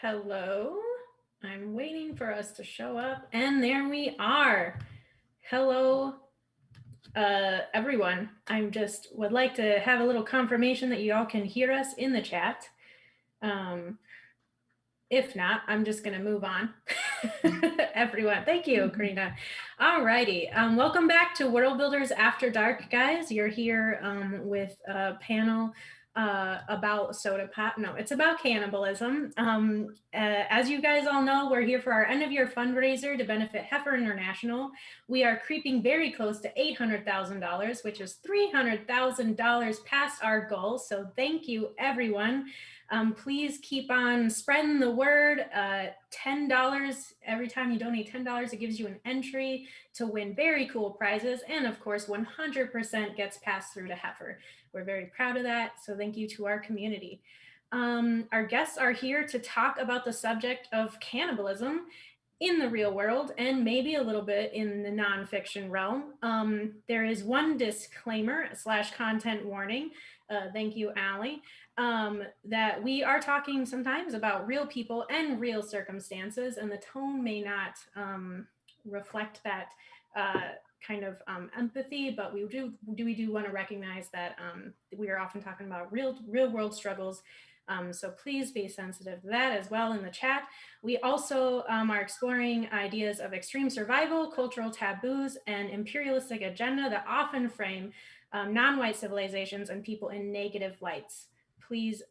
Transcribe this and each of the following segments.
Hello. I'm waiting for us to show up, and there we are. Hello, everyone. I'm just would like to have a little confirmation that you all can hear us in the chat. Um, if not, I'm just going to move on. Everyone, thank you, Karina. All righty. Welcome back to Worldbuilders After Dark, guys. You're here with a panel about soda pop. No, it's about cannibalism. As you guys all know, we're here for our end of year fundraiser to benefit Heifer International. We are creeping very close to $800,000, which is $300,000 past our goal. So thank you, everyone. Please keep on spreading the word. $10 every time you donate $10, it gives you an entry to win very cool prizes. And of course, 100% gets passed through to Heifer. We're very proud of that. So thank you to our community. Our guests are here to talk about the subject of cannibalism in the real world and maybe a little bit in the nonfiction realm. There is one disclaimer / content warning. Thank you, Allie. That we are talking sometimes about real people and real circumstances, and the tone may not reflect that kind of empathy, but we do want to recognize that we are often talking about real world struggles. So please be sensitive to that as well in the chat. We also are exploring ideas of extreme survival, cultural taboos, and imperialistic agenda that often frame non-white civilizations and people in negative lights. Please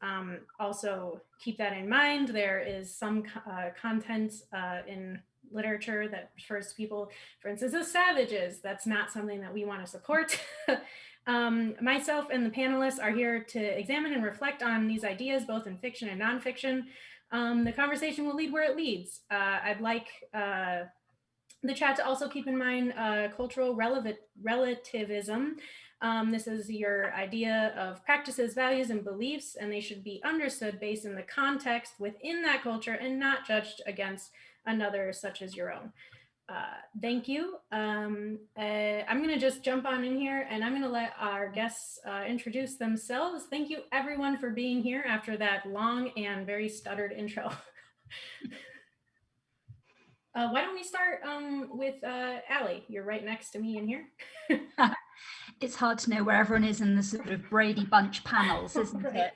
also keep that in mind. There is some content in literature that refers to people, for instance, as savages. That's not something that we want to support. Myself and the panelists are here to examine and reflect on these ideas, both in fiction and nonfiction. The conversation will lead where it leads. I'd like the chat to also keep in mind cultural relativism. This is your idea of practices, values, and beliefs, and they should be understood based in the context within that culture and not judged against another such as your own. Thank you. I'm going to just jump on in here and I'm going to let our guests introduce themselves. Thank you, everyone, for being here after that long and very stuttered intro. Why don't we start with Allie? You're right next to me in here. It's hard to know where everyone is in the sort of Brady Bunch panels, isn't right. it?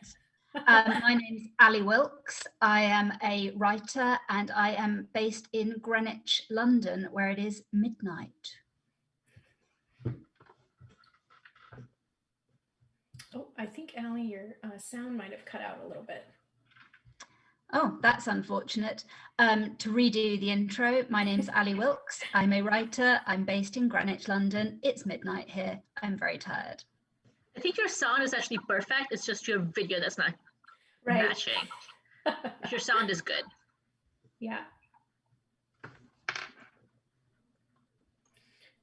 My name's Ali Wilkes. I am a writer and I am based in Greenwich, London, where it is midnight. Oh, I think, Ali, your sound might have cut out a little bit. Oh, that's unfortunate. To redo the intro, my name's Ali Wilkes. I'm a writer. I'm based in Greenwich, London. It's midnight here. I'm very tired. I think your sound is actually perfect. It's just your video that's not matching. Your sound is good. Yeah.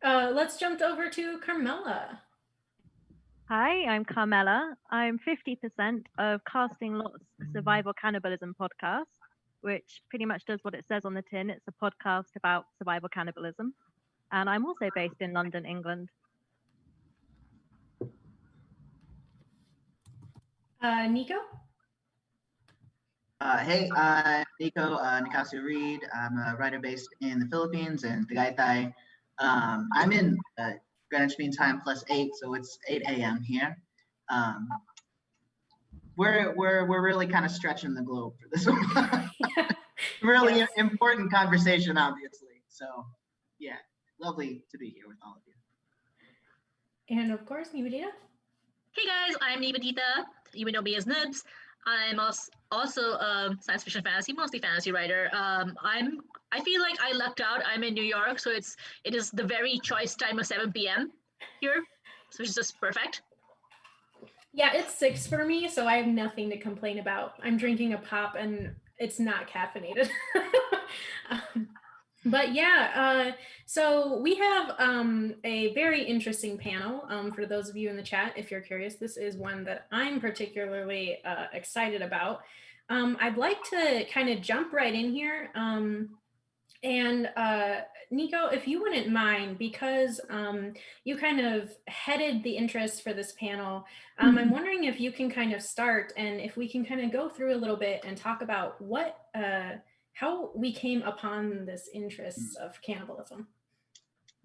Let's jump over to Carmela. Hi, I'm Carmela. I'm 50% of Casting Lots Survival Cannibalism podcast, which pretty much does what it says on the tin. It's a podcast about survival cannibalism. And I'm also based in London, England. Nico? Hey, I'm Nico Nicasio Reed. I'm a writer based in the Philippines and Tagaytay. I'm in Greenwich Mean Time +8, so it's 8 a.m. here. We're really kind of stretching the globe for this one. Really yes. Important conversation, obviously. So yeah, lovely to be here with all of you. And of course, Nibadita. Hey guys, I'm Nibadita. You may know me as Nibs. I'm also a science fiction fantasy, mostly fantasy writer. I feel like I lucked out. I'm in New York, so it is the very choice time of 7 p.m. here, so it's just perfect. Yeah, it's 6 for me, so I have nothing to complain about. I'm drinking a pop and it's not caffeinated. But yeah, so we have a very interesting panel for those of you in the chat. If you're curious, this is one that I'm particularly excited about. I'd like to kind of jump right in here And Nico, if you wouldn't mind, because you kind of headed the interest for this panel, I'm wondering if you can kind of start and if we can kind of go through a little bit and talk about how we came upon this interest of cannibalism.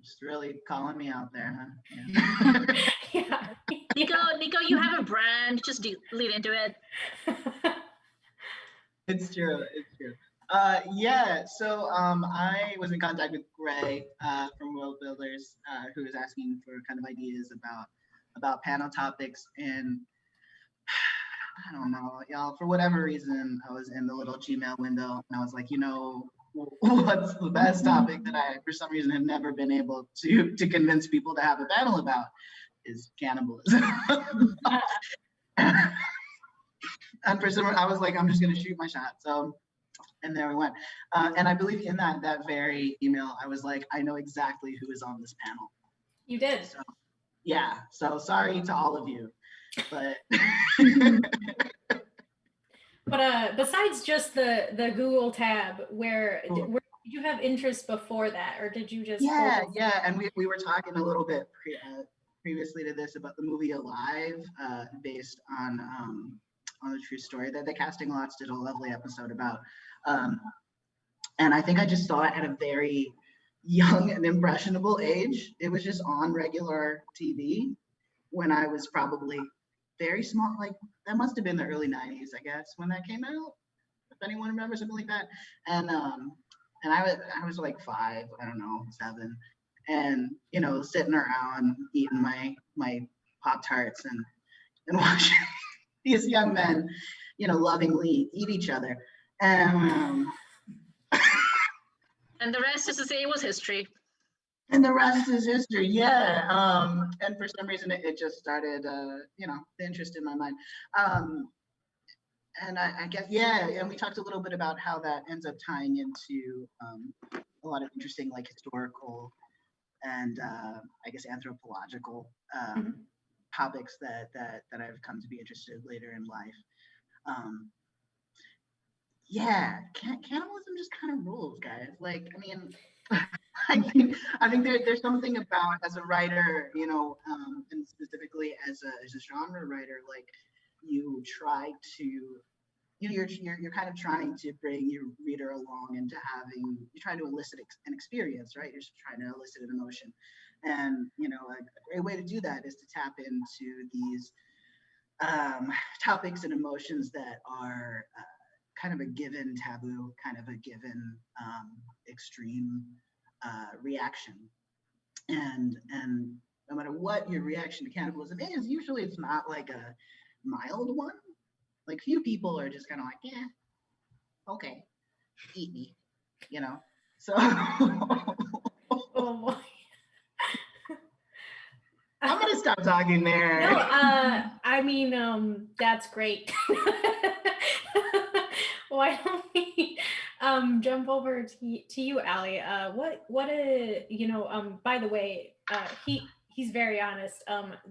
Just really calling me out there, huh? Yeah. Nico, you have a brand. Just lead into it. It's true. Yeah, so I was in contact with Gray from Worldbuilders, who was asking for kind of ideas about panel topics, and I don't know, y'all, for whatever reason, I was in the little Gmail window, and I was like, what's the best topic that I, for some reason, have never been able to convince people to have a panel about is cannibalism. And for some reason, I was like, I'm just gonna shoot my shot. So, and there we went. And I believe in that very email, I was like, I know exactly who is on this panel. You did. So, yeah. So sorry to all of you, but. But besides just the Google tab, where did you have interest before that, or did you just? Yeah. And we were talking a little bit previously to this about the movie Alive, based on a true story that the Casting Lots did a lovely episode about. And I think I just saw it at a very young and impressionable age. It was just on regular TV when I was probably very small, like that must have been the early 90s, I guess, when that came out, if anyone remembers, something like that. And I was like 5, I don't know, 7, and sitting around eating my Pop-Tarts and watching these young men, lovingly eat each other. And the rest is to say it was history. And the rest is history, yeah. And for some reason, it just started, the interest in my mind. And I guess, yeah, and we talked a little bit about how that ends up tying into a lot of interesting, like, historical and I guess anthropological topics that I've come to be interested in later in life. Yeah, cannibalism just kind of rules, guys. Like, I mean, I think there's something about, as a writer, and specifically as a genre writer, like, you try to, you're kind of trying to bring your reader along into you're trying to elicit an experience, right? You're just trying to elicit an emotion. And, a great way to do that is to tap into these topics and emotions that are kind of a given taboo, kind of a given extreme reaction. And no matter what your reaction to cannibalism is, usually it's not like a mild one. Like, few people are just kind of like, yeah, okay, eat me, so. Oh boy. I'm gonna stop talking there. No, I mean, that's great. Why don't we jump over to you, Ali? By the way, he's very honest.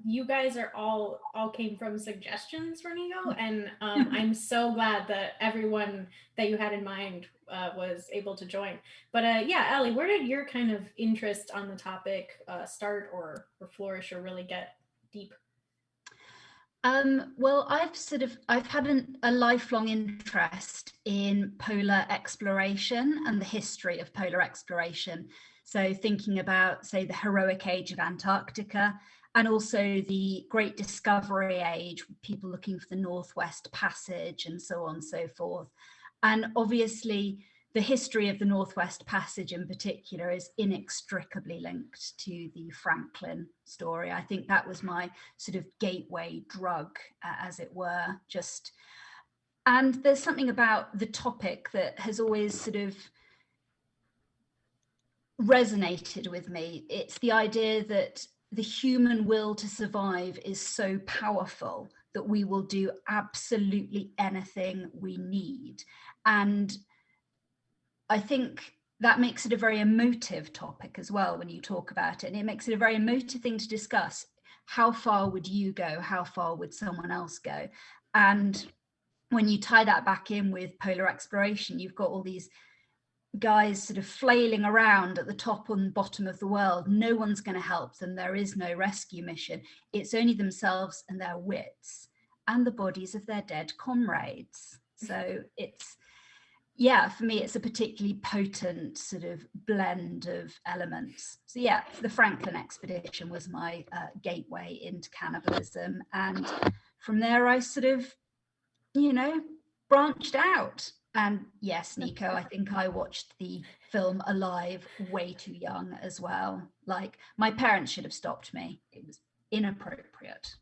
You guys are all came from suggestions for Nico, and I'm so glad that everyone that you had in mind was able to join. But yeah, Ali, where did your kind of interest on the topic start or flourish or really get deep? Well, I've had a lifelong interest in polar exploration and the history of polar exploration. So thinking about, say, the heroic age of Antarctica, and also the Great Discovery Age, people looking for the Northwest Passage and so on and so forth. And obviously, the history of the Northwest Passage in particular is inextricably linked to the Franken story. I think that was my sort of gateway drug, as it were. And there's something about the topic that has always sort of resonated with me. It's the idea that the human will to survive is so powerful that we will do absolutely anything we need. And I think that makes it a very emotive topic as well when you talk about it. And it makes it a very emotive thing to discuss. How far would you go? How far would someone else go? And when you tie that back in with polar exploration, you've got all these guys sort of flailing around at the top and bottom of the world. No one's going to help them. There is no rescue mission. It's only themselves and their wits and the bodies of their dead comrades. So it's, yeah, for me, it's a particularly potent sort of blend of elements. So yeah, the Franken expedition was my gateway into cannibalism. And from there, I sort of, you know, branched out. And yes, Nico, I think I watched the film Alive way too young as well. Like, my parents should have stopped me. It was inappropriate.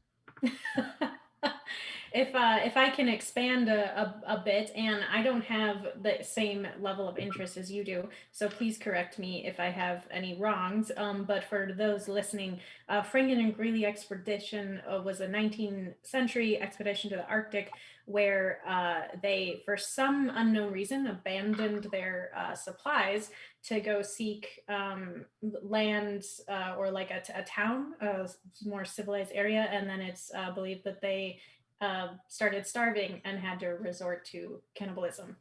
If I can expand a bit, and I don't have the same level of interest as you do, so please correct me if I have any wrongs. But for those listening, Franken and Greenlee expedition was a 19th century expedition to the Arctic, where they, for some unknown reason, abandoned their supplies to go seek land or like a town, a more civilized area, and then it's believed that they started starving and had to resort to cannibalism.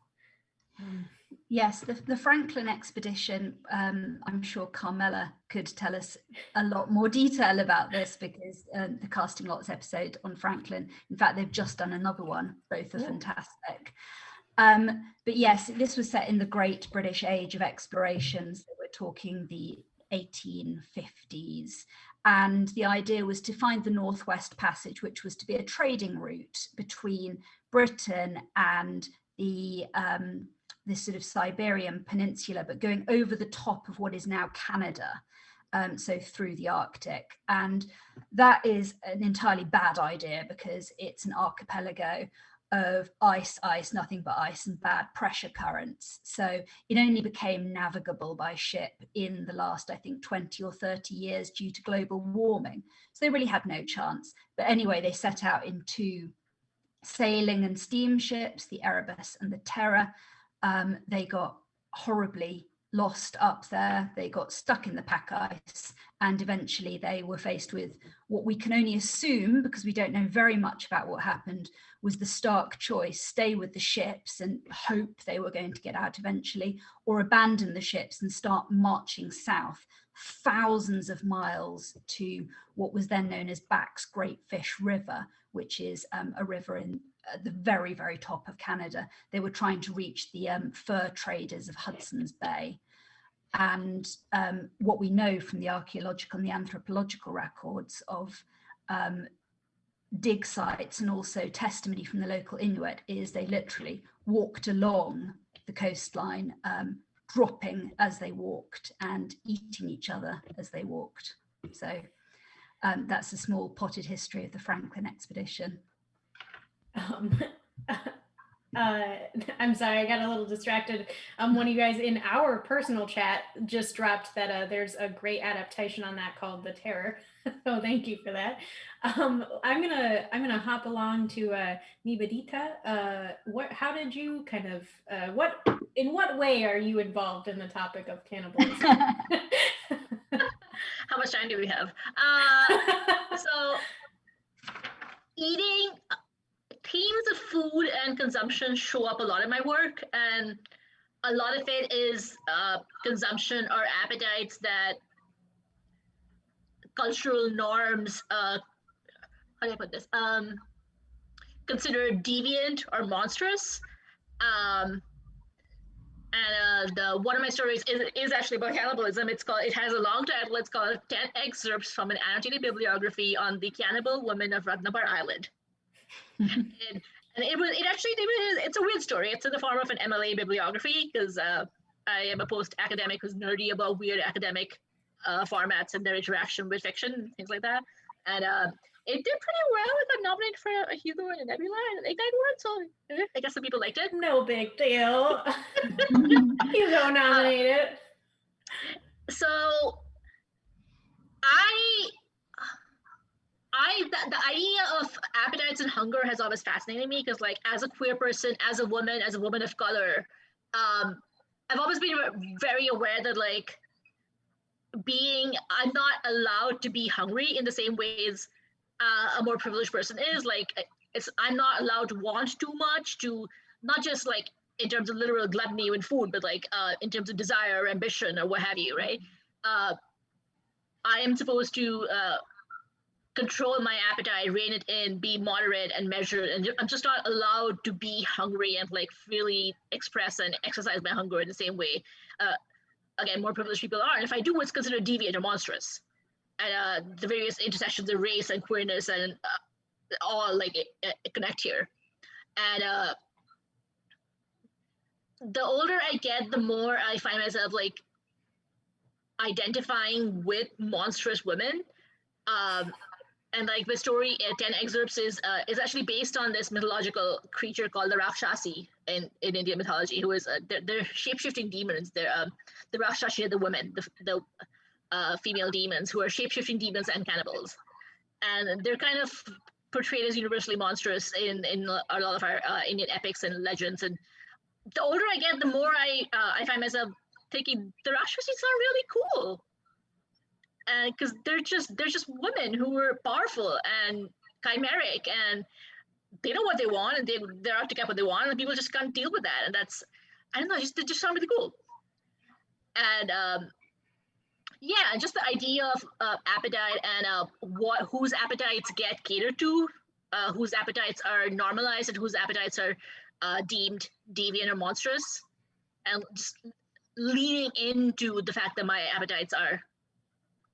Yes, the Franklin expedition, I'm sure Carmela could tell us a lot more detail about this, because the Casting Lots episode on Franklin, in fact, they've just done another one, both are fantastic. But yes, this was set in the Great British Age of Exploration, so we're talking the 1850s. And the idea was to find the Northwest Passage, which was to be a trading route between Britain and the this sort of Siberian peninsula, but going over the top of what is now Canada, so through the Arctic. And that is an entirely bad idea, because it's an archipelago of ice, nothing but ice, and bad pressure currents. So it only became navigable by ship in the last, I think, 20 or 30 years due to global warming. So they really had no chance. But anyway, they set out in two sailing and steamships, the Erebus and the Terror. They got horribly lost up there. They got stuck in the pack ice, and eventually they were faced with what we can only assume, because we don't know very much about what happened, was the stark choice: stay with the ships and hope they were going to get out eventually, or abandon the ships and start marching south thousands of miles to what was then known as Back's Great Fish River, which is a river in the very, very top of Canada. They were trying to reach the fur traders of Hudson's Bay. And what we know from the archaeological and the anthropological records of dig sites, and also testimony from the local Inuit, is they literally walked along the coastline, dropping as they walked and eating each other as they walked. So that's a small potted history of the Franklin expedition. I'm sorry, I got a little distracted. One of you guys in our personal chat just dropped that there's a great adaptation on that called The Terror. So thank you for that. I'm gonna hop along to Nivedita. How did you kind of in what way are you involved in the topic of cannibalism? How much time do we have? So eating, themes of food and consumption show up a lot in my work, and a lot of it is consumption or appetites that cultural norms, how do I put this, consider deviant or monstrous. And one of my stories is actually about cannibalism. It has a long title. It's called 10 Excerpts from an Annotated Bibliography on the Cannibal Women of Ragnabar Island. and it's a weird story. It's in the form of an MLA bibliography, because I am a post-academic who's nerdy about weird academic formats and their interaction with fiction, things like that. And it did pretty well. It got nominated for a Hugo and a Nebula, and it got awards, so I guess some people liked it. No big deal. Hugo nominated. So the idea of appetites and hunger has always fascinated me, because, like, as a queer person, as a woman of color, I've always been very aware that, like, I'm not allowed to be hungry in the same ways a more privileged person is. Like, I'm not allowed to want too much, to not just like in terms of literal gluttony with food, but like in terms of desire or ambition or what have you, right? I am supposed to control my appetite, rein it in, be moderate and measured, and I'm just not allowed to be hungry and like really express and exercise my hunger in the same way. Again, more privileged people are, and if I do, it's considered deviant or monstrous. And the various intersections of race and queerness and all like connect here. And the older I get, the more I find myself like identifying with monstrous women. And like the story 10 excerpts is actually based on this mythological creature called the Rakshasi in Indian mythology, who is they're shape-shifting demons. They're the Rakshasi are the women, the female demons who are shape-shifting demons and cannibals, and they're kind of portrayed as universally monstrous in a lot of our Indian epics and legends. And the older I get, the more I find myself thinking the Rakshasis are really cool. Because they're just women who are powerful and chimeric, and they know what they want, and they're out to get what they want, and people just can't deal with that. And that's, I don't know, they just sound really cool. And yeah, just the idea of appetite and whose appetites get catered to, whose appetites are normalized, and whose appetites are deemed deviant or monstrous, and just leaning into the fact that my appetites are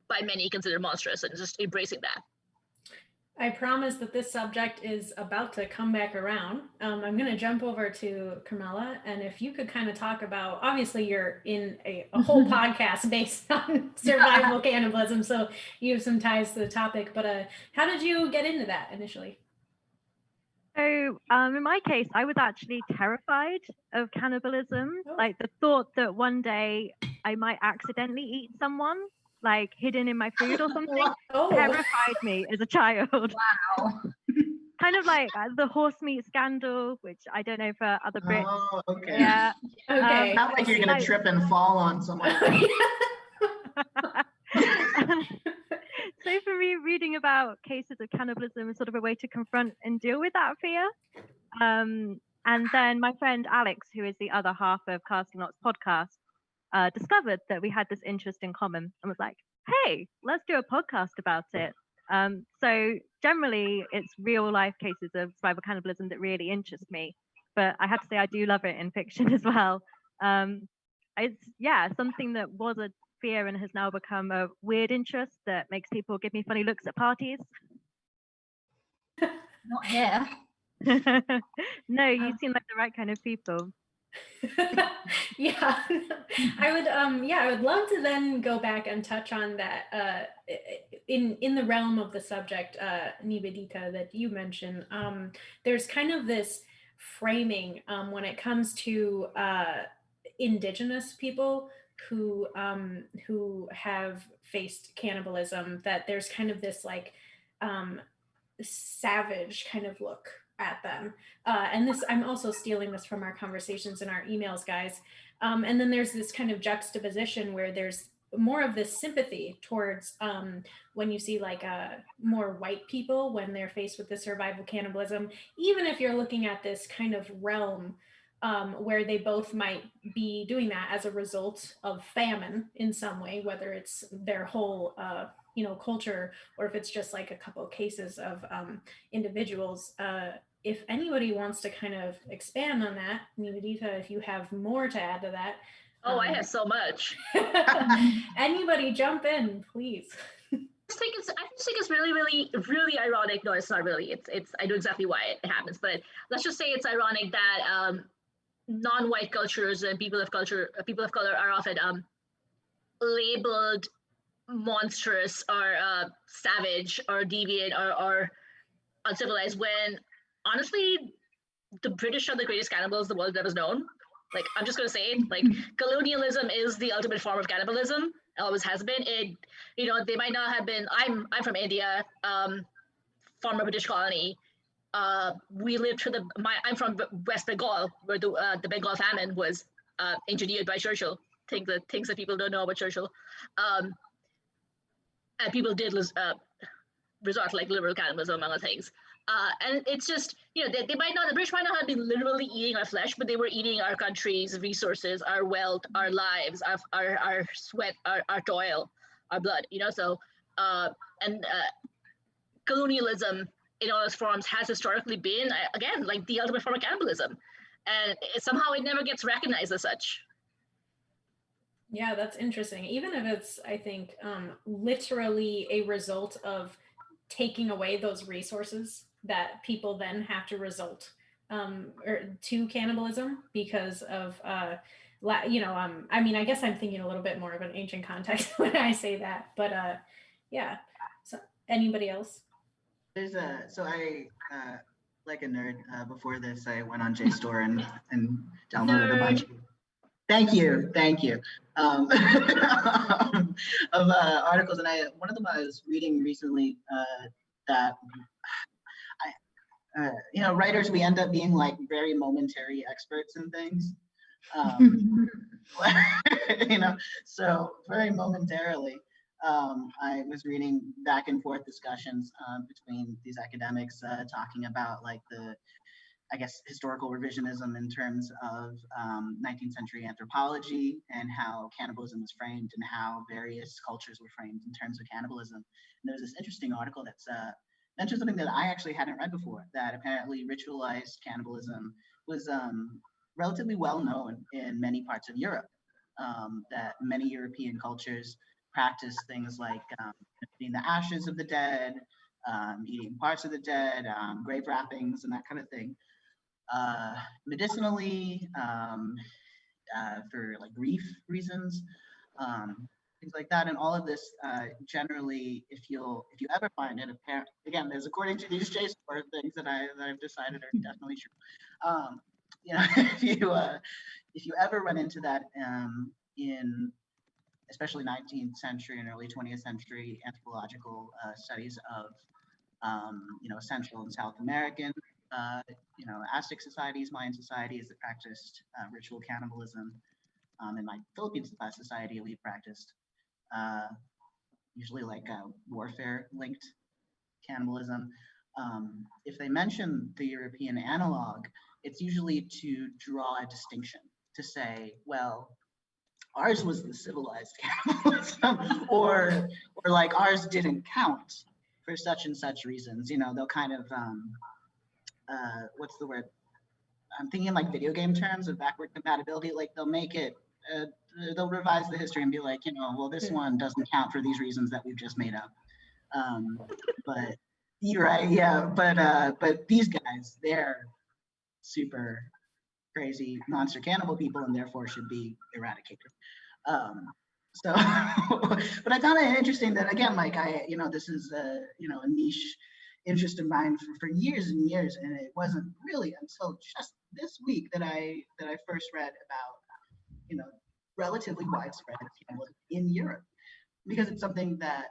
by many considered monstrous, and just embracing that. I promise that this subject is about to come back around. I'm going to jump over to Carmela, and if you could kind of talk about, obviously you're in a whole podcast based on survival cannibalism, so you have some ties to the topic, but how did you get into that initially? So in my case, I was actually terrified of cannibalism. Oh. Like the thought that one day I might accidentally eat someone, like hidden in my food or something, terrified me as a child. Wow. Kind of like the horse meat scandal, which I don't know for other Brits. Oh, okay. Yeah. Okay. Not like you're gonna trip and fall on someone. So for me, reading about cases of cannibalism is sort of a way to confront and deal with that fear. And then my friend Alex, who is the other half of Casting Lots podcast, discovered that we had this interest in common and was like, hey, let's do a podcast about it. So generally it's real life cases of survival cannibalism that really interest me, but I have to say I do love it in fiction as well. It's something that was a fear and has now become a weird interest that makes people give me funny looks at parties. Not here. No, you seem like the right kind of people. Yeah, I would love to then go back and touch on that in the realm of the subject, Nivedita, that you mentioned. There's kind of this framing when it comes to indigenous people who have faced cannibalism, that there's kind of this like savage kind of look at them. And this, I'm also stealing this from our conversations and our emails, guys. And then there's this kind of juxtaposition where there's more of this sympathy towards when you see like more white people when they're faced with the survival cannibalism, even if you're looking at this kind of realm where they both might be doing that as a result of famine in some way, whether it's their whole culture, or if it's just like a couple of cases of individuals. If anybody wants to kind of expand on that, Nivedita, if you have more to add to that. Oh, I have so much. Anybody jump in, please. I just think it's really, really, really ironic. No, it's not really. It's I know exactly why it happens, but let's just say it's ironic that non-white cultures and people of color are often labeled monstrous or savage or deviant or uncivilized, when honestly the British are the greatest cannibals the world has ever known. Like, I'm just gonna say it, like, colonialism is the ultimate form of cannibalism. It always has been. It, they might not have been. I'm from India, former British colony. We lived through I'm from West Bengal, where the Bengal famine was engineered by Churchill. Things that people don't know about Churchill. And people did resort to like liberal cannibalism, among other things. And it's just, you know, the British might not have been literally eating our flesh, but they were eating our country's resources, our wealth, our lives, our sweat, our toil, our blood, you know. So, colonialism in all its forms has historically been, again, like the ultimate form of cannibalism. And somehow it never gets recognized as such. Yeah, that's interesting. Even if it's, I think, literally a result of taking away those resources that people then have to result to cannibalism because of, you know, I mean, I guess I'm thinking a little bit more of an ancient context when I say that, but yeah. So anybody else? There's so I, like a nerd, before this, I went on JSTOR and downloaded a bunch. Thank you. Of articles, and one of them I was reading recently that you know, writers, we end up being like very momentary experts in things, you know. So very momentarily, I was reading back and forth discussions between these academics talking about like the, I guess, historical revisionism in terms of 19th century anthropology and how cannibalism was framed and how various cultures were framed in terms of cannibalism. And there's this interesting article that's mentioned something that I actually hadn't read before, that apparently ritualized cannibalism was relatively well known in many parts of Europe, that many European cultures practice things like eating the ashes of the dead, eating parts of the dead, grave wrappings and that kind of thing. Medicinally, for like grief reasons, things like that, and all of this generally, if you ever find it, again, there's according to these JSTOR things that I've decided are definitely true. You know, if you ever run into that in especially 19th century and early 20th century anthropological studies of you know, Central and South American, you know, Aztec societies, Mayan societies that practiced ritual cannibalism. In my Philippine society, we practiced usually like warfare-linked cannibalism. If they mention the European analog, it's usually to draw a distinction, to say, well, ours was the civilized cannibalism, or like ours didn't count for such and such reasons. You know, they'll kind of what's the word? I'm thinking like video game terms of backward compatibility. Like they'll make it, they'll revise the history and be like, you know, well, this one doesn't count for these reasons that we've just made up. But you're right, yeah. But these guys, they're super crazy monster cannibal people and therefore should be eradicated. So, but I found it interesting that, again, like you know, this is you know, a niche interest of mine for years and years, and it wasn't really until just this week that I first read about, you know, relatively widespread cannibalism in Europe, because it's something that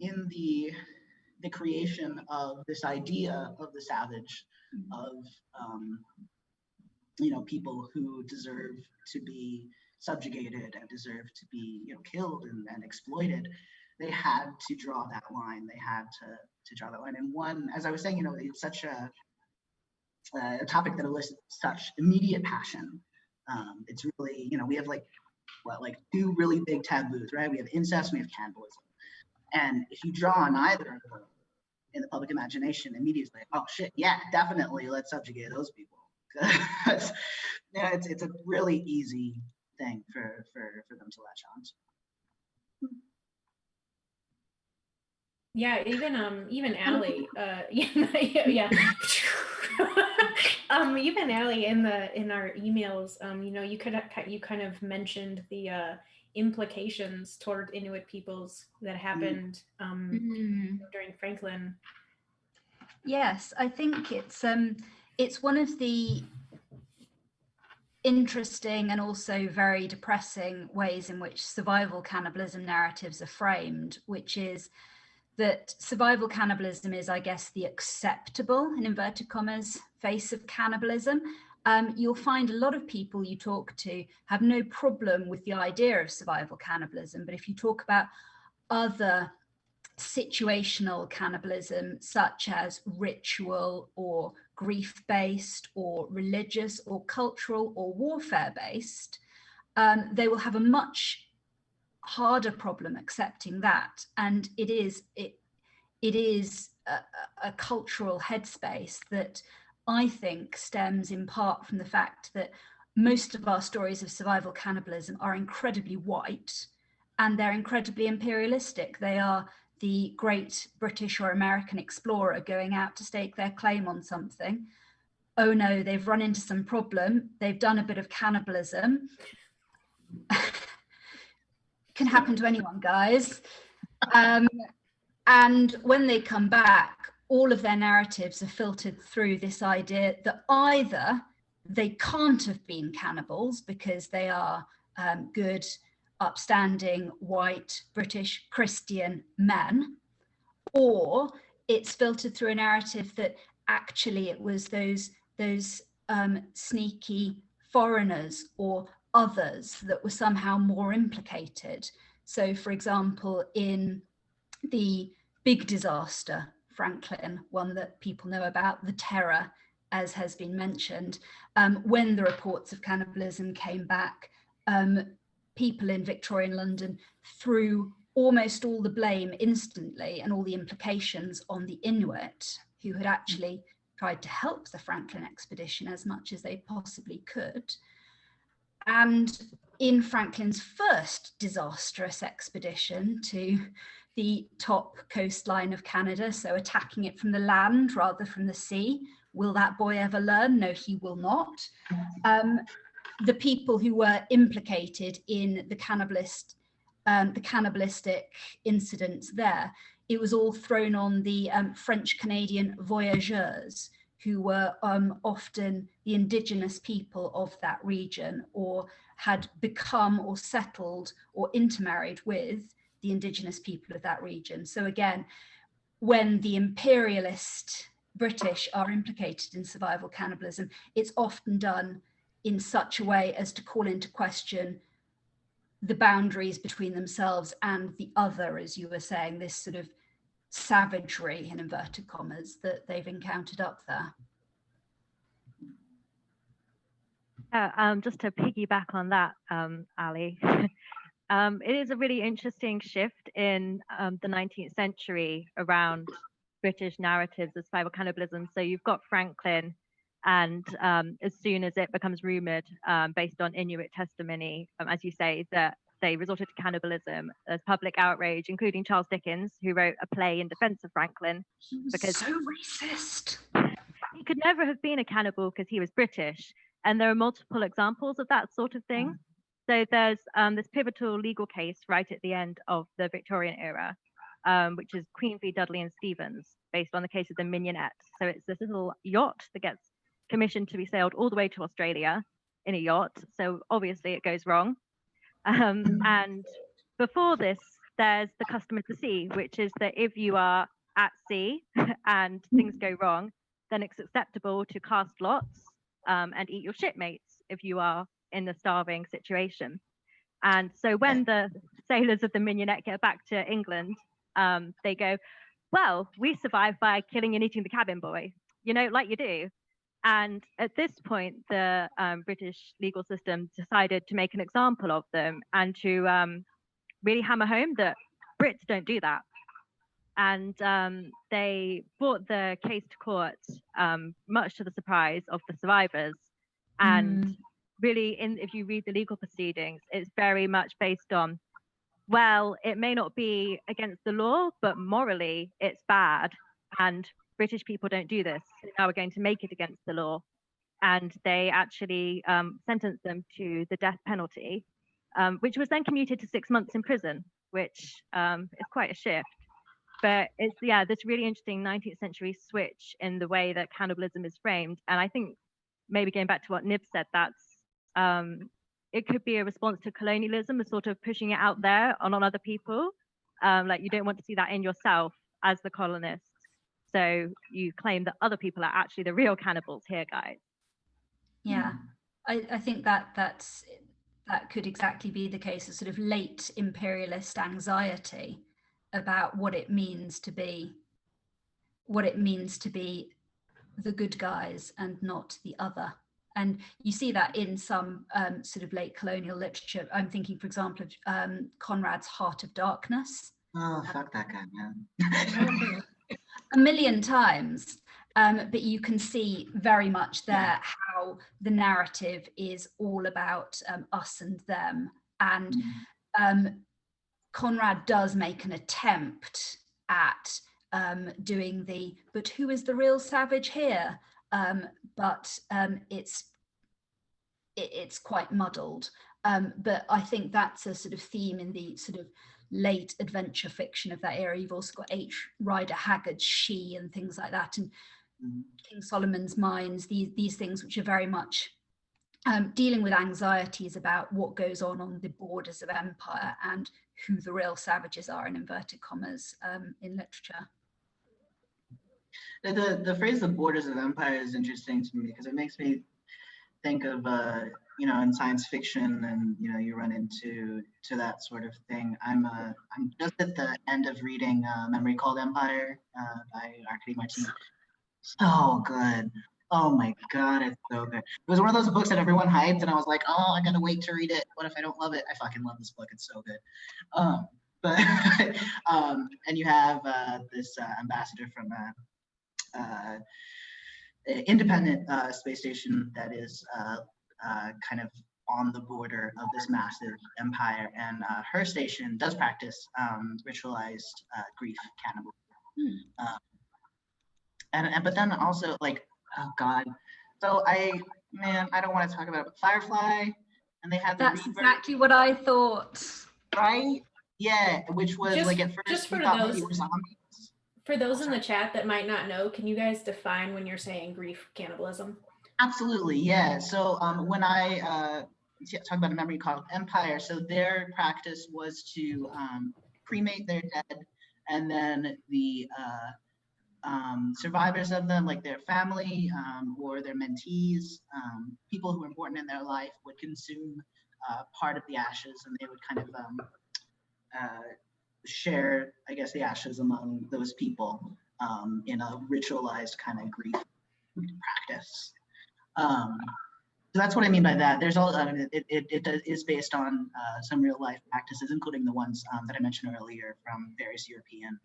in the creation of this idea of the savage, of you know, people who deserve to be subjugated and deserve to be, you know, killed and exploited, they had to draw that line. They had to draw that line. And one, as I was saying, you know, it's such a topic that elicits such immediate passion. It's really, you know, we have like, what, like two really big taboos, right? We have incest, we have cannibalism. And if you draw on either of them in the public imagination, immediately, oh shit, yeah, definitely, let's subjugate those people. Yeah, it's a really easy thing for them to latch on to. Yeah, even Allie, yeah. Even Allie in our emails, you know, you kind of mentioned the implications toward Inuit peoples that happened during Franken. Yes, I think it's one of the interesting and also very depressing ways in which survival cannibalism narratives are framed, which is that survival cannibalism is, I guess, the acceptable, in inverted commas, face of cannibalism. You'll find a lot of people you talk to have no problem with the idea of survival cannibalism, but if you talk about other situational cannibalism, such as ritual or grief-based or religious or cultural or warfare-based, they will have a much harder problem accepting that. And it is a cultural headspace that I think stems in part from the fact that most of our stories of survival cannibalism are incredibly white, and they're incredibly imperialistic. They are the great British or American explorer going out to stake their claim on something. Oh no, they've run into some problem. They've done a bit of cannibalism. Can happen to anyone, guys. And when they come back, all of their narratives are filtered through this idea that either they can't have been cannibals because they are good, upstanding, white, British, Christian men, or it's filtered through a narrative that actually it was those sneaky foreigners or others that were somehow more implicated. So, for example, in the big disaster, Franklin, one that people know about, the Terror, as has been mentioned, when the reports of cannibalism came back, people in Victorian London threw almost all the blame instantly and all the implications on the Inuit, who had actually tried to help the Franklin expedition as much as they possibly could. And in Franklin's first disastrous expedition to the top coastline of Canada, so attacking it from the land rather from the sea, will that boy ever learn? No, he will not. The people who were implicated in the cannibalistic incidents there, it was all thrown on the French-Canadian voyageurs, who were often the indigenous people of that region, or had become or settled or intermarried with the indigenous people of that region. So again, when the imperialist British are implicated in survival cannibalism, it's often done in such a way as to call into question the boundaries between themselves and the other, as you were saying, this sort of savagery, in inverted commas, that they've encountered up there. Just to piggyback on that, Ali, it is a really interesting shift in the 19th century around British narratives of survival cannibalism. So you've got Franklin, and as soon as it becomes rumored, based on Inuit testimony, as you say, that they resorted to cannibalism, there's public outrage, including Charles Dickens, who wrote a play in defense of Franklin. He was because so racist. He could never have been a cannibal because he was British. And there are multiple examples of that sort of thing. So there's this pivotal legal case right at the end of the Victorian era, which is Queen v. Dudley and Stevens, based on the case of the Mignonette. So it's this little yacht that gets commissioned to be sailed all the way to Australia in a yacht. So obviously it goes wrong. And before this, there's the custom of the sea, which is that if you are at sea and things go wrong, then it's acceptable to cast lots and eat your shipmates if you are in a starving situation. And so when the sailors of the Mignonette get back to England, they go, well, we survived by killing and eating the cabin boy, you know, like you do. And at this point, the British legal system decided to make an example of them and to really hammer home that Brits don't do that. And they brought the case to court, much to the surprise of the survivors. And really, if you read the legal proceedings, it's very much based on, well, it may not be against the law, but morally it's bad. And British people don't do this. So now we're going to make it against the law. And they actually sentenced them to the death penalty, which was then commuted to 6 months in prison, which is quite a shift. But it's, yeah, this really interesting 19th century switch in the way that cannibalism is framed. And I think maybe going back to what Niv said, that's it could be a response to colonialism, a sort of pushing it out there on other people. Like you don't want to see that in yourself as the colonist. So you claim that other people are actually the real cannibals here, guys. Yeah, I think that could exactly be the case, a sort of late imperialist anxiety about what it means to be the good guys and not the other. And you see that in some sort of late colonial literature. I'm thinking, for example, of Conrad's Heart of Darkness. Oh, fuck that guy, man. A million times. But you can see very much there how the narrative is all about us and them. And Conrad does make an attempt at doing but who is the real savage here? But it's quite muddled. But I think that's a sort of theme in the sort of late adventure fiction of that era. You've also got H. Rider Haggard's She and things like that, and King Solomon's Mines, these things which are very much dealing with anxieties about what goes on the borders of empire and who the real savages are, in inverted commas, in literature. The phrase "the borders of empire" is interesting to me because it makes me think of in science fiction, and you run into that sort of thing. I'm just at the end of reading Memory Called Empire by Arkady Martin. So good. Oh my God, it's so good. It was one of those books that everyone hyped, and I was like, oh, I'm gonna wait to read it. What if I don't love it? I fucking love this book. It's so good. But and you have this ambassador from independent space station that is kind of on the border of this massive empire, and her station does practice ritualized grief cannibalism. But then also, like, oh God, so I don't want to talk about it, but Firefly, and they had the That's exactly what I thought. Right? Yeah, which was like at first just we for thought those maybe it was zombies. For those in the chat that might not know, can you guys define when you're saying grief cannibalism? Absolutely, yeah. So when I talk about a memory called Empire, so their practice was to cremate their dead, and then the survivors of them, like their family or their mentees, people who were important in their life, would consume part of the ashes, and they would kind of share, I guess, the ashes among those people in a ritualized kind of grief practice. So that's what I mean by that. There's all it is based on some real life practices, including the ones that I mentioned earlier from various European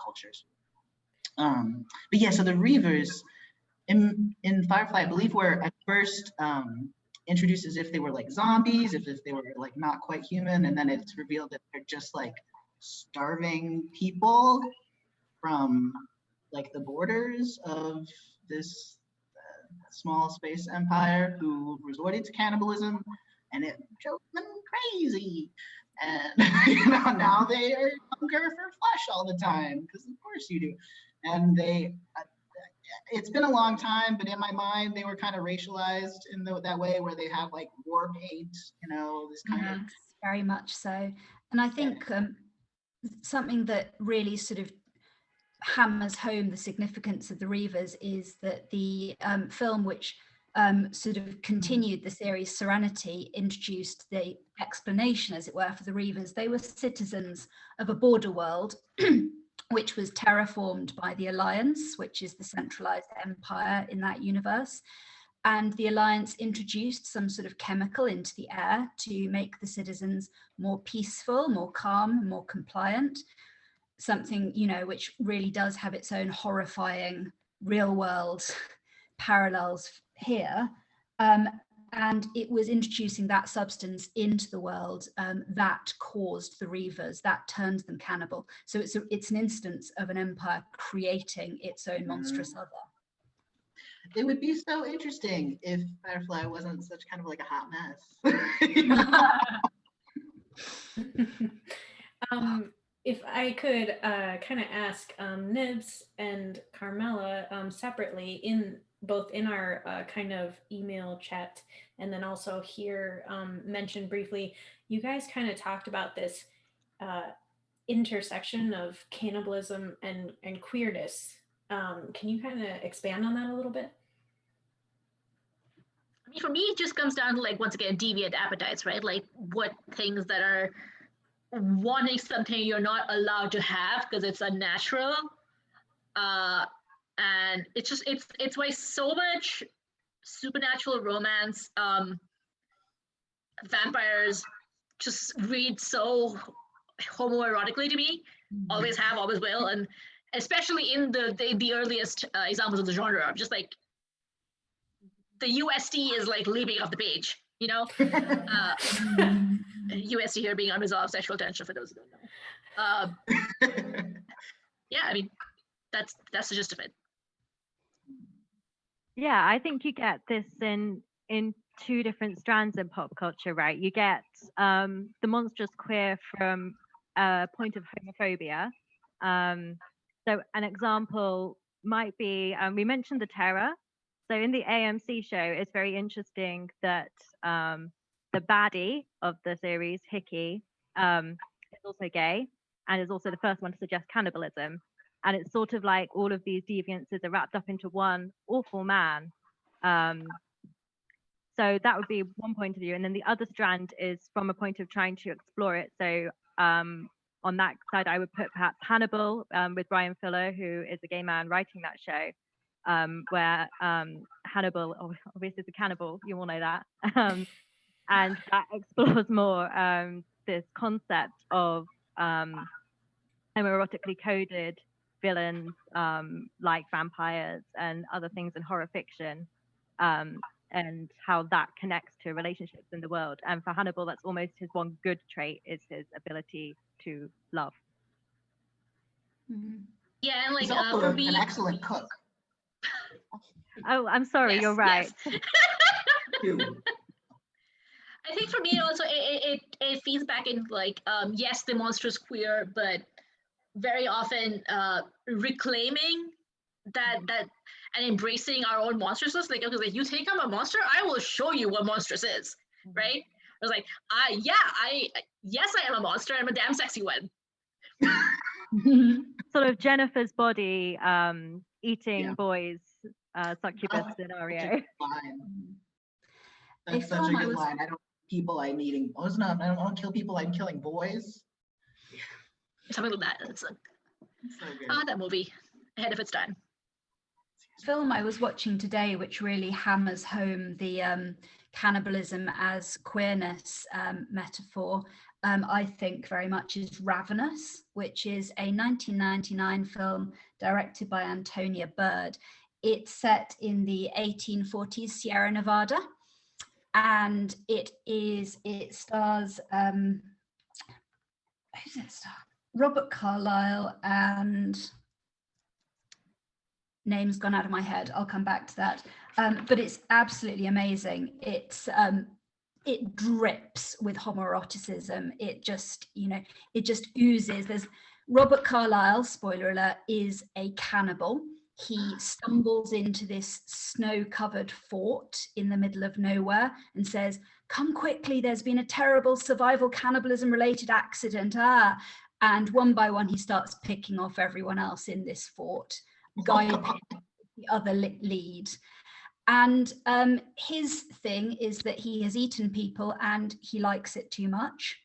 cultures. But yeah, so the Reavers in Firefly, I believe, were at first introduced as if they were like zombies, if they were like not quite human, and then it's revealed that they're just like starving people from like the borders of this small space empire who resorted to cannibalism, and it drove them crazy. And now they are hunger for flesh all the time, because of course you do. And it's been a long time, but in my mind they were kind of racialized in that way, where they have like war paint, this kind of. Very much so. And I think something that really sort of hammers home the significance of the Reavers is that the film, which sort of continued the series Serenity, introduced the explanation, as it were, for the Reavers. They were citizens of a border world which was terraformed by the Alliance, which is the centralized empire in that universe. And the Alliance introduced some sort of chemical into the air to make the citizens more peaceful, more calm, more compliant. Something, which really does have its own horrifying real world parallels here. And it was introducing that substance into the world that caused the Reavers, that turned them cannibal. So it's an instance of an empire creating its own monstrous other. It would be so interesting if Firefly wasn't such kind of like a hot mess. If I could kind of ask Nibs and Carmela separately, both in our kind of email chat and then also here mentioned briefly, you guys kind of talked about this intersection of cannibalism and queerness. Can you kind of expand on that a little bit? I mean, for me, it just comes down to, like, once again, deviant appetites, right? Like what things that are wanting something you're not allowed to have because it's unnatural. And it's why so much supernatural romance, vampires just read so homoerotically to me. Always have, always will, and especially in the earliest examples of the genre. I'm just like, the USD is like leaping off the page, you know. USD here being unresolved sexual tension, for those who don't know. Yeah, I mean, that's the gist of it. Yeah, I think you get this in two different strands in pop culture, right? You get the monstrous queer from a point of homophobia. So an example might be, we mentioned the Terror. So in the AMC show, it's very interesting that the baddie of the series, Hickey, is also gay and is also the first one to suggest cannibalism. And it's sort of like all of these deviances are wrapped up into one awful man. So that would be one point of view. And then the other strand is from a point of trying to explore it. So on that side, I would put perhaps Hannibal with Brian Fuller, who is a gay man writing that show, where Hannibal obviously is a cannibal, you all know that. And that explores more this concept of homoerotically coded villains like vampires and other things in horror fiction, and how that connects to relationships in the world. And for Hannibal, that's almost his one good trait, is his ability to love. Yeah, and like He's also for me, an excellent cook. Oh, I'm sorry, yes, you're right. Yes. I think for me also it feeds back in like yes, the monstrous queer, but very often reclaiming that and embracing our own monstrousness. Like, okay, like, you think I'm a monster, I will show you what monstrous is, right? I was like, yes, I am a monster. I'm a damn sexy one. Sort of Jennifer's body eating Yeah. boys succubus scenario. That's such a good line. I don't people I'm eating. Oh, it's not. I don't want to kill people. I'm killing boys. Something like that. It's like, So good. that movie ahead of its time. Film I was watching today, which really hammers home the cannibalism as queerness metaphor, I think very much, is Ravenous, which is a 1999 film directed by Antonia Bird. It's set in the 1840s Sierra Nevada, and it stars who's it star? Robert Carlyle, and name's gone out of my head. I'll come back to that. But it's absolutely amazing. It drips with homoeroticism. It just oozes. There's Robert Carlyle, spoiler alert, is a cannibal. He stumbles into this snow-covered fort in the middle of nowhere and says, "Come quickly, there's been a terrible survival cannibalism-related accident." And one by one, he starts picking off everyone else in this fort. Guy the other lead. And his thing is that he has eaten people and he likes it too much.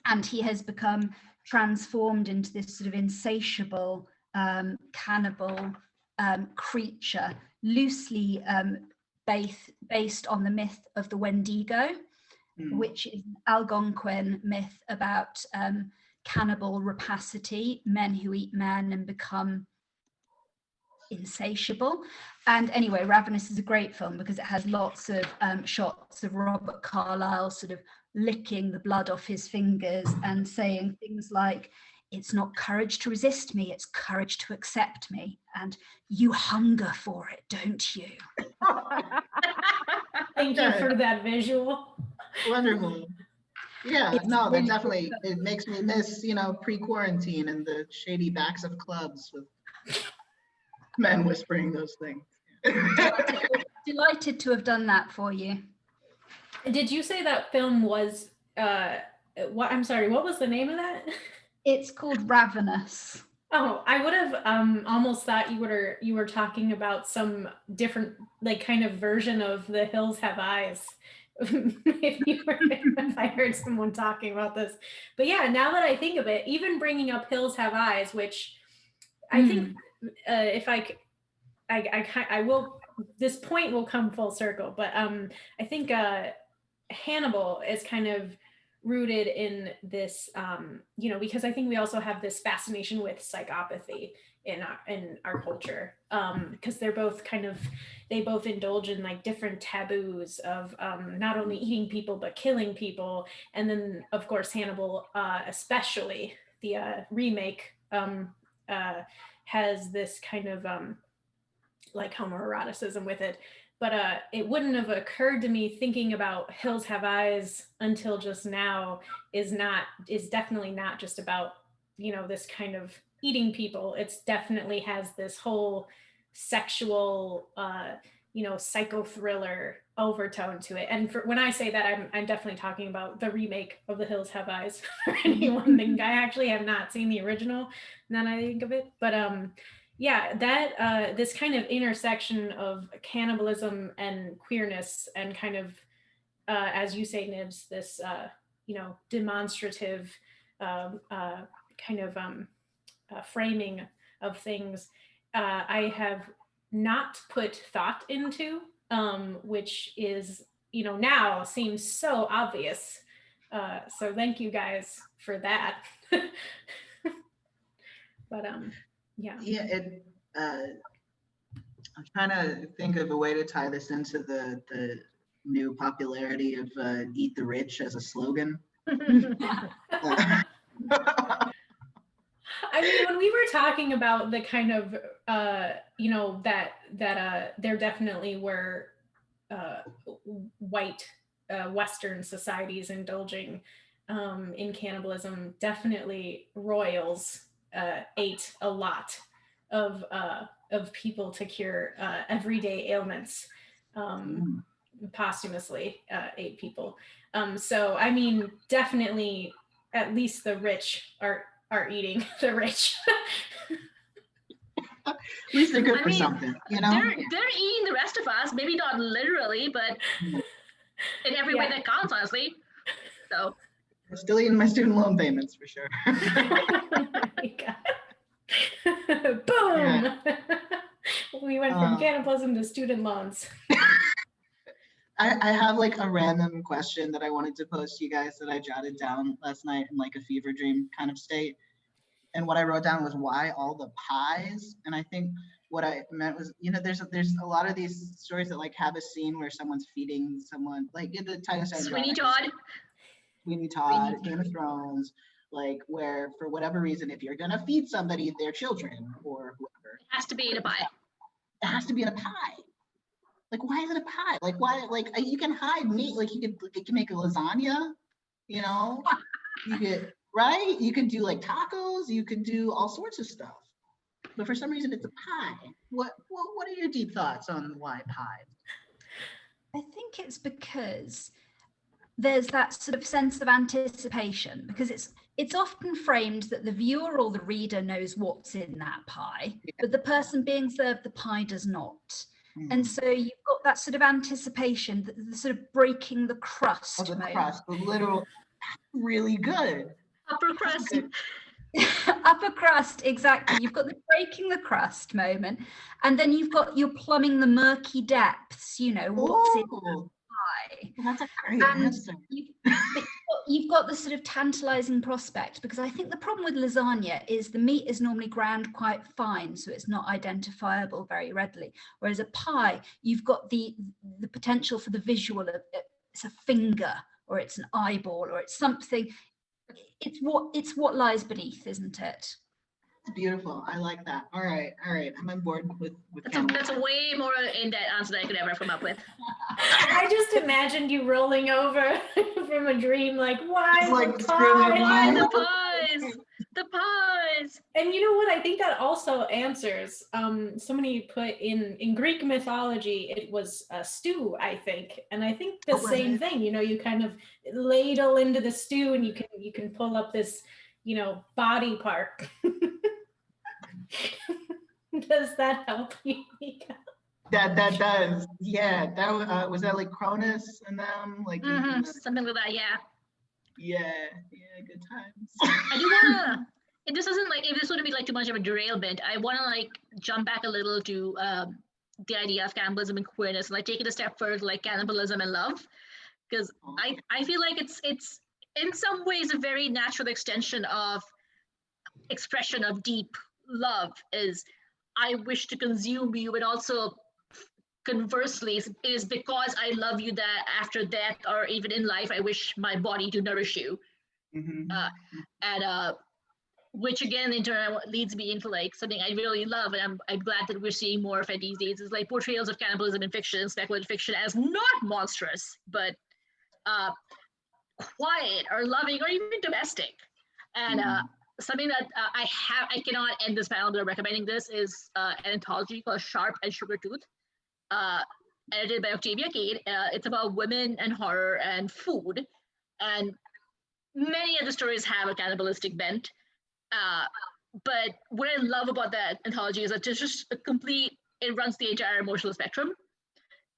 And he has become transformed into this sort of insatiable cannibal creature, loosely based on the myth of the Wendigo, which is an Algonquin myth about cannibal rapacity, men who eat men and become insatiable. And anyway, Ravenous is a great film because it has lots of shots of Robert Carlyle sort of licking the blood off his fingers and saying things like, "It's not courage to resist me, it's courage to accept me. And you hunger for it, don't you?" Thank you for that visual. Wonderful. Yeah, It's no, that really definitely, it makes me miss, pre-quarantine and the shady backs of clubs with men whispering those things. Delighted to have done that for you. Did you say that film was what? I'm sorry, what was the name of that? It's called Ravenous. Oh, I would have almost thought you were talking about some different, like, kind of version of The Hills Have Eyes. if I heard someone talking about this. But yeah, now that I think of it, even bringing up Hills Have Eyes, which I think if I will, this point will come full circle, but I think Hannibal is kind of rooted in this, because I think we also have this fascination with psychopathy in our culture, because they both indulge in like different taboos of not only eating people but killing people. And then of course Hannibal, especially the remake, has this kind of like homoeroticism with it. But it wouldn't have occurred to me thinking about Hills Have Eyes until just now is definitely not just about, this kind of eating people. It's definitely has this whole sexual, psycho thriller overtone to it. And when I say that, I'm definitely talking about the remake of The Hills Have Eyes. For anyone thinking, I actually have not seen the original, now that I think of it. But yeah, that this kind of intersection of cannibalism and queerness and kind of, as you say, Nibs, this, demonstrative kind of framing of things, I have not put thought into, which is, now seems so obvious. So thank you guys for that. But yeah. Yeah, I'm trying to think of a way to tie this into the new popularity of "Eat the Rich" as a slogan. I mean, when we were talking about the kind of, that there definitely were white Western societies indulging in cannibalism, definitely royals ate a lot of people to cure everyday ailments, posthumously ate people. So, I mean, definitely at least the rich are eating the rich. At least they're good for something, They're eating the rest of us, maybe not literally, but in every way that counts, honestly. So I'm still eating my student loan payments for sure. Oh my God. Boom! Yeah. We went from cannibalism to student loans. I have like a random question that I wanted to pose to you guys that I jotted down last night in like a fever dream kind of state. And what I wrote down was, why all the pies? And I think what I meant was, there's a lot of these stories that like have a scene where someone's feeding someone, like in the title Sweeney Todd, Game of Thrones, like where for whatever reason, if you're gonna feed somebody their children or whoever, it has to be in a pie. It has to be in a pie. Like, why is it a pie? Like, why? Like, you can hide meat. Like, you can make a lasagna. You could, right? You can do like tacos. You can do all sorts of stuff. But for some reason, it's a pie. What are your deep thoughts on why pie? I think it's because there's that sort of sense of anticipation, because it's often framed that the viewer or the reader knows what's in that pie, but the person being served the pie does not. And so you've got that sort of anticipation, the sort of breaking the crust. The crust, the literal, really good. Upper crust. Upper crust, exactly. You've got the breaking the crust moment, and then you're plumbing the murky depths, what's in the pie. That's a great answer. You've got the sort of tantalizing prospect, because I think the problem with lasagna is the meat is normally ground quite fine, so it's not identifiable very readily. Whereas a pie, you've got the potential for the visual of it's a finger, or it's an eyeball, or it's something. It's what lies beneath, isn't it? Beautiful. I like that. All right. I'm on board with that's a way more in-depth answer than I could ever come up with. I just imagined you rolling over from a dream, like, why like the pies? Why the pies? The pies. And you know what? I think that also answers. Somebody put in Greek mythology, it was a stew, I think, and I think the same thing. You kind of ladle into the stew, and you can pull up this, body part. Does that help you, Mika? That does. Yeah. That was that like Cronus and them like eating the- something like that. Yeah. yeah, good times. I do wanna. If this isn't like, if this wouldn't be like too much of a derailment, I wanna like jump back a little to the idea of cannibalism and queerness, and like take it a step further, like cannibalism and love, because I feel like it's in some ways a very natural extension of expression of deep love. Is I wish to consume you, but also conversely is because I love you that after death or even in life, I wish my body to nourish you. And which again in turn leads me into like something I really love, and I'm glad that we're seeing more of it these days, is like portrayals of cannibalism in fiction, speculative fiction, as not monstrous, but quiet or loving or even domestic. And something that I cannot end this panel without recommending this is an anthology called Sharp and Sugartooth, edited by Octavia Cade. It's about women and horror and food, and many of the stories have a cannibalistic bent. But what I love about that anthology is that it's just a complete, it runs the entire emotional spectrum.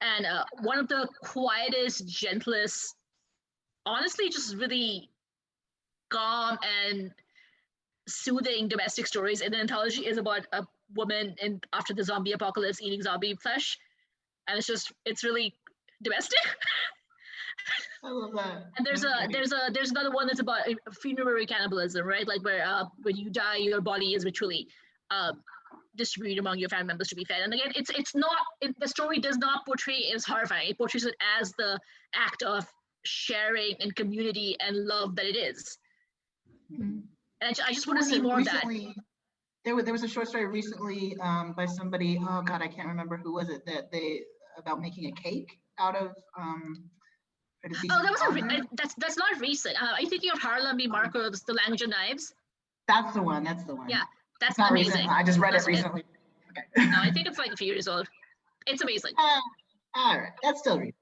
And one of the quietest, gentlest, honestly, just really calm and soothing domestic stories in the anthology is about a woman after the zombie apocalypse eating zombie flesh. And it's really domestic. I love that. And there's another one that's about funerary cannibalism, right? Like where when you die, your body is ritually distributed among your family members to be fed. And again, it's not, the story does not portray it as horrifying. It portrays it as the act of sharing and community and love that it is. And I just want to see more of that. There was a short story recently by somebody, oh God, I can't remember who was it, about making a cake out of that's not recent. Are you thinking of Harlan B. Markov's The Language of Knives? That's the one. Yeah, that's not amazing. Recent. I just read it recently. Okay. No, I think it's like a few years old. It's amazing. All right, that's still recent.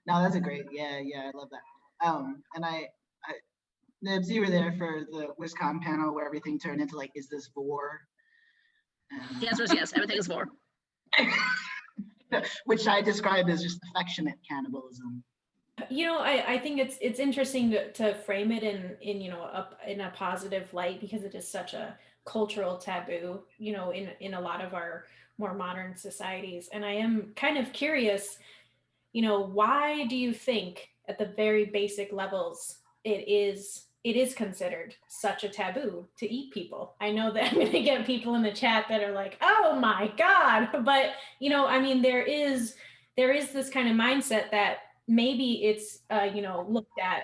No, that's a great. Yeah, I love that. And I Nibs, you were there for the WisCon panel where everything turned into like, is this vor? Yes, everything is vor. Which I described as just affectionate cannibalism. I think it's interesting to frame it in a positive light, because it is such a cultural taboo, in a lot of our more modern societies. And I am kind of curious, why do you think at the very basic levels it is considered such a taboo to eat people? I know that I'm going to get people in the chat that are like, oh my God, but there is this kind of mindset that maybe it's looked at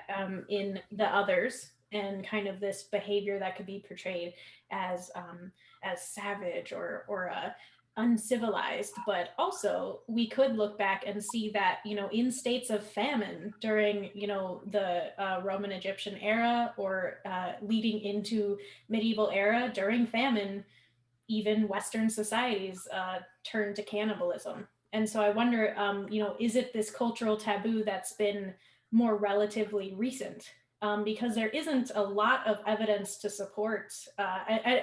in the others, and kind of this behavior that could be portrayed as savage or uncivilized. But also we could look back and see that in states of famine during the Roman Egyptian era, or leading into medieval era, during famine, even Western societies turned to cannibalism. And so I wonder, is it this cultural taboo that's been more relatively recent? Because there isn't a lot of evidence to support.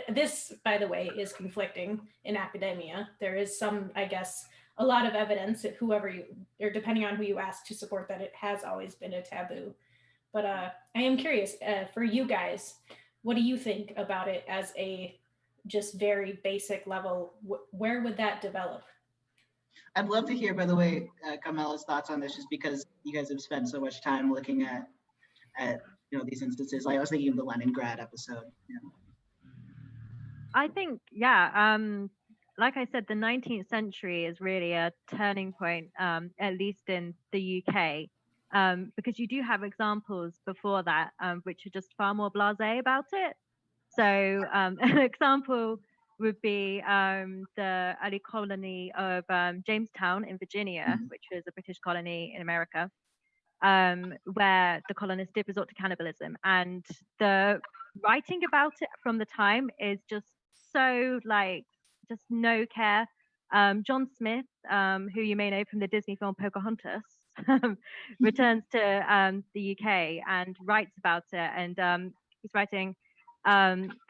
This, by the way, is conflicting in academia. There is some, I guess, a lot of evidence, or depending on who you ask, to support that it has always been a taboo. But I am curious, for you guys, what do you think about it as a just very basic level? Where would that develop? I'd love to hear, by the way, Carmela's thoughts on this, just because you guys have spent so much time looking at these instances. I was thinking of the Leningrad episode. I think, like I said, the 19th century is really a turning point, at least in the UK, because you do have examples before that, which are just far more blasé about it. So an example would be the early colony of Jamestown in Virginia, which was a British colony in America, where the colonists did resort to cannibalism. And the writing about it from the time is just so just no care. John Smith, who you may know from the Disney film Pocahontas, returns to the UK and writes about it. And he's writing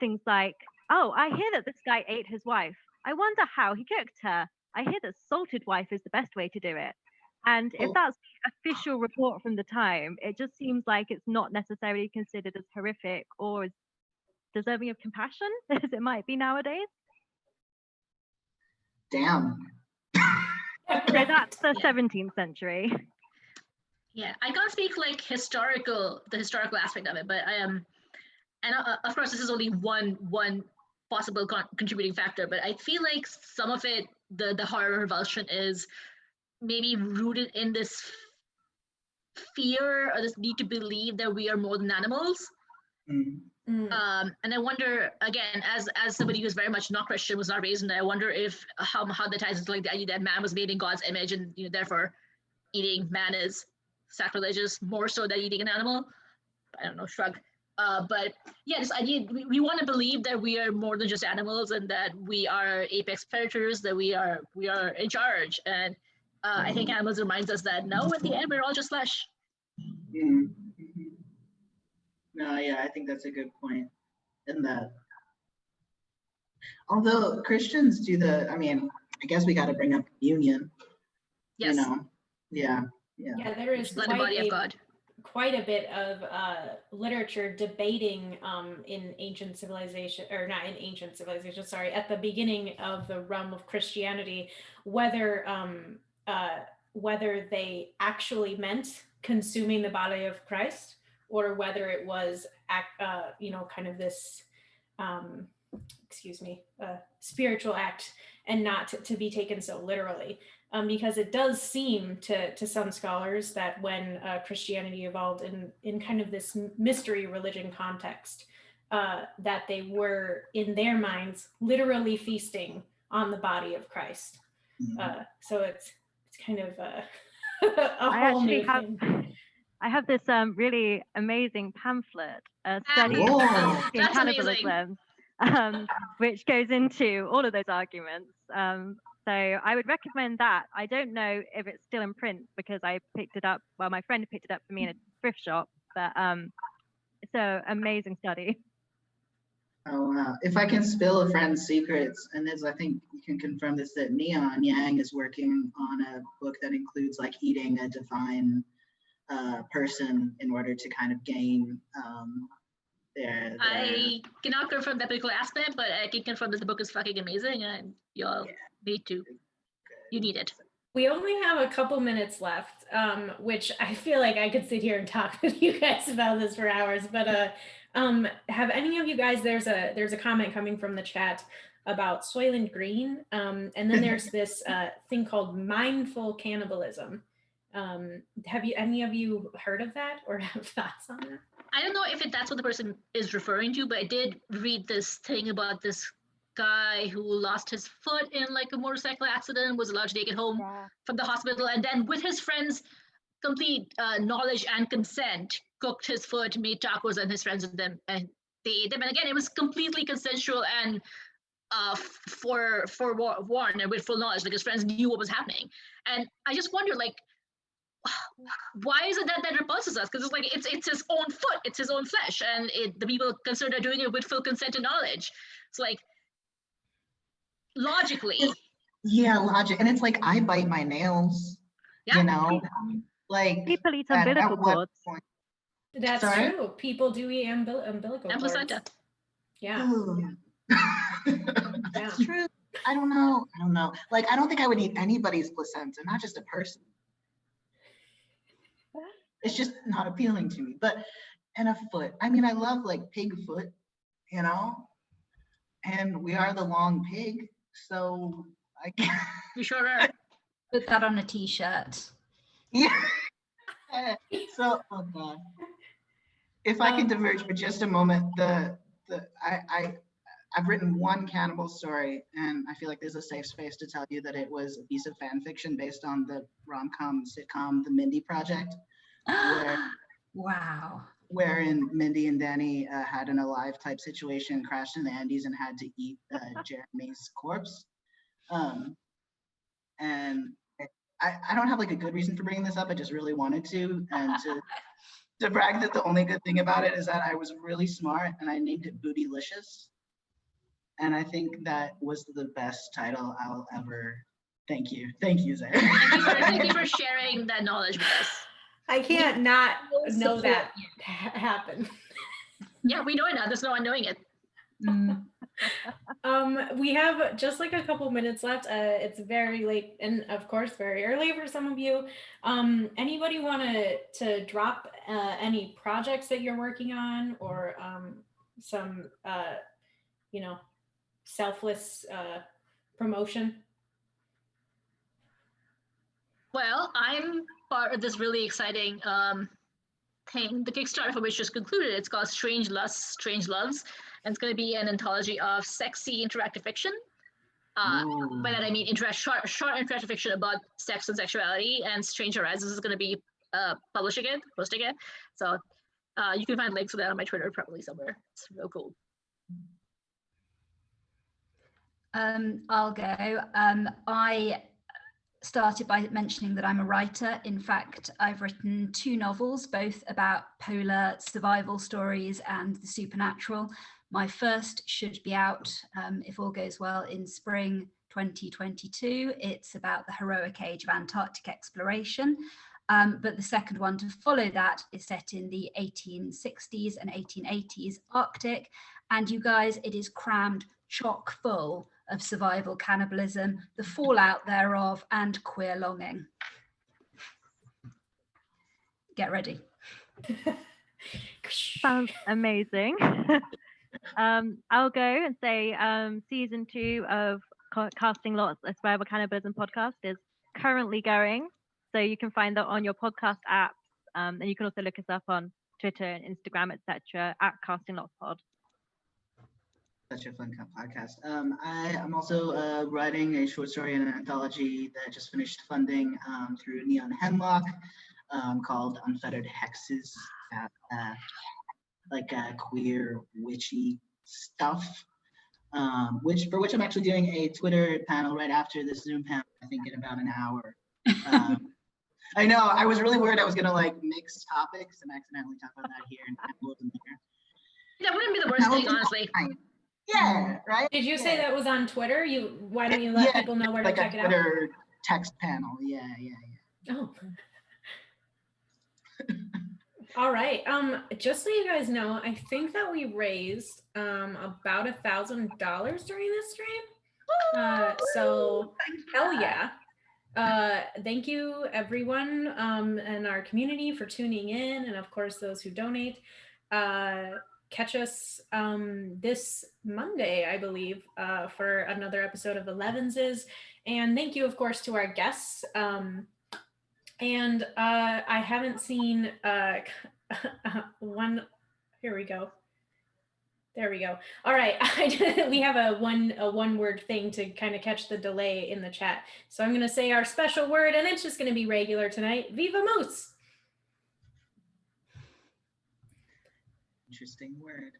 things like, oh, I hear that this guy ate his wife. I wonder how he cooked her. I hear that salted wife is the best way to do it. And if Oh. that's the official report from the time, it just seems like it's not necessarily considered as horrific or as deserving of compassion as it might be nowadays. Damn. So that's the 17th century. Yeah, I can't speak like the historical aspect of it, but I am, and of course this is only one possible contributing factor, but I feel like some of it, the horror revulsion is maybe rooted in this fear or this need to believe that we are more than animals. Mm. And I wonder, again, as somebody who's very much not Christian, was not raised in that, I wonder if how that ties into like the idea that man was made in God's image, and therefore eating man is sacrilegious more so than eating an animal. I don't know, shrug. But yeah, this idea, we want to believe that we are more than just animals, and that we are apex predators, that we are in charge. And I think animals reminds us that no, in the end, we're all just flesh. Mm. No, yeah, I think that's a good point in that. Although Christians do I I guess we got to bring up communion. Yes. Yeah. Yeah, there is Blood and body of God. Quite a bit of literature debating in ancient civilization, or not in ancient civilization, sorry, at the beginning of the realm of Christianity, whether they actually meant consuming the body of Christ, or whether it was kind of this spiritual act, and not to be taken so literally. Because it does seem to some scholars that when Christianity evolved in kind of this mystery religion context, that they were, in their minds, literally feasting on the body of Christ. So it's kind of a whole new thing. I have this really amazing pamphlet, a study in cannibalism, which goes into all of those arguments. So I would recommend that. I don't know if it's still in print because I picked it up. Well, my friend picked it up for me in a thrift shop, but it's an amazing study. Oh wow! If I can spill a friend's secrets, and I think you can confirm this, that Neon Yang is working on a book that includes like eating a divine person in order to kind of gain their. I cannot confirm that particular aspect, but I can confirm that the book is fucking amazing, and y'all need to. You need it. We only have a couple minutes left, which I feel like I could sit here and talk with you guys about this for hours. But have any of you guys? There's a comment coming from the chat about Soylent Green, and then there's this thing called mindful cannibalism. Have any of you heard of that or have thoughts on that? I don't know if that's what the person is referring to, but I did read this thing about this guy who lost his foot in like a motorcycle accident, was allowed to take it home from the hospital, and then with his friends' complete knowledge and consent, cooked his foot, made tacos, and his friends with them, and they ate them. And again, it was completely consensual and forewarned and with full knowledge, like his friends knew what was happening. And I just wonder, like, why is it that repulses us? Because it's like it's his own foot, it's his own flesh, and the people consider doing it with full consent and knowledge. It's like logically. Logic, and it's like I bite my nails. Yeah. Like people eat umbilical cords. That's true. People do eat umbilical cords. Placenta. Yeah. That's true. I don't know. Like, I don't think I would eat anybody's placenta, not just a person. It's just not appealing to me. But, and a foot. I mean, I love like pig foot, and we are the long pig. So I guess. We sure are. Put that on a t-shirt. Yeah. So, oh God. If I can diverge for just a moment, I've written one cannibal story, and I feel like there's a safe space to tell you that it was a piece of fan fiction based on the rom-com sitcom The Mindy Project. Wow. Wherein Mindy and Danny had an alive type situation, crashed in the Andes, and had to eat Jeremy's corpse. And I don't have like a good reason for bringing this up. I just really wanted to, and to brag that the only good thing about it is that I was really smart and I named it Bootylicious. And I think that was the best title I'll ever Thank you, Zach. Thank you for sharing that knowledge with us. I can't not will know support that happened. Yeah, we know it now. There's no one knowing it. Mm. We have just like a couple minutes left. It's very late and of course very early for some of you. Anybody want to drop any projects that you're working on, or some selfless promotion? Well, I'm part of this really exciting thing. The Kickstarter for which just concluded. It's called Strange Lusts, Strange Loves, and it's going to be an anthology of sexy interactive fiction. By that I mean short interactive fiction about sex and sexuality. And Strange Horizons is going to be posting it. So you can find links to that on my Twitter probably somewhere. It's real cool. I'll go. I started by mentioning that I'm a writer. In fact, I've written 2 novels, both about polar survival stories and the supernatural. My first should be out, if all goes well, in spring 2022. It's about the heroic age of Antarctic exploration. But the second one to follow that is set in the 1860s and 1880s Arctic. And you guys, it is crammed chock full of survival cannibalism, the fallout thereof, and queer longing. Get ready. Sounds amazing. I'll go and say season 2 of Casting Lots, a survival cannibalism podcast, is currently going. So you can find that on your podcast apps. And you can also look us up on Twitter and Instagram, etc. at Casting Lots Pod. Such a fun podcast. I'm also writing a short story in an anthology that just finished funding through Neon Hemlock, called Unfettered Hexes, like queer witchy stuff. For which I'm actually doing a Twitter panel right after this Zoom panel, I think in about an hour. I know, I was really worried I was gonna like mix topics and accidentally talk about that here and cannibalism there. That wouldn't be the worst thing, honestly. Yeah, right? Did you say that was on Twitter? Why don't you let people know where to check it out? Like a Twitter text panel. Yeah. Oh. All right. Just so you guys know, I think that we raised about $1,000 during this stream. So hell yeah. Thank you everyone in our community for tuning in, and of course those who donate. Catch us this Monday, I believe, for another episode of 11s. And thank you, of course, to our guests. And I haven't seen one. Here we go. There we go. All right. We have a one word thing to kind of catch the delay in the chat. So I'm going to say our special word, and it's just going to be regular tonight. Viva Moose. Interesting word.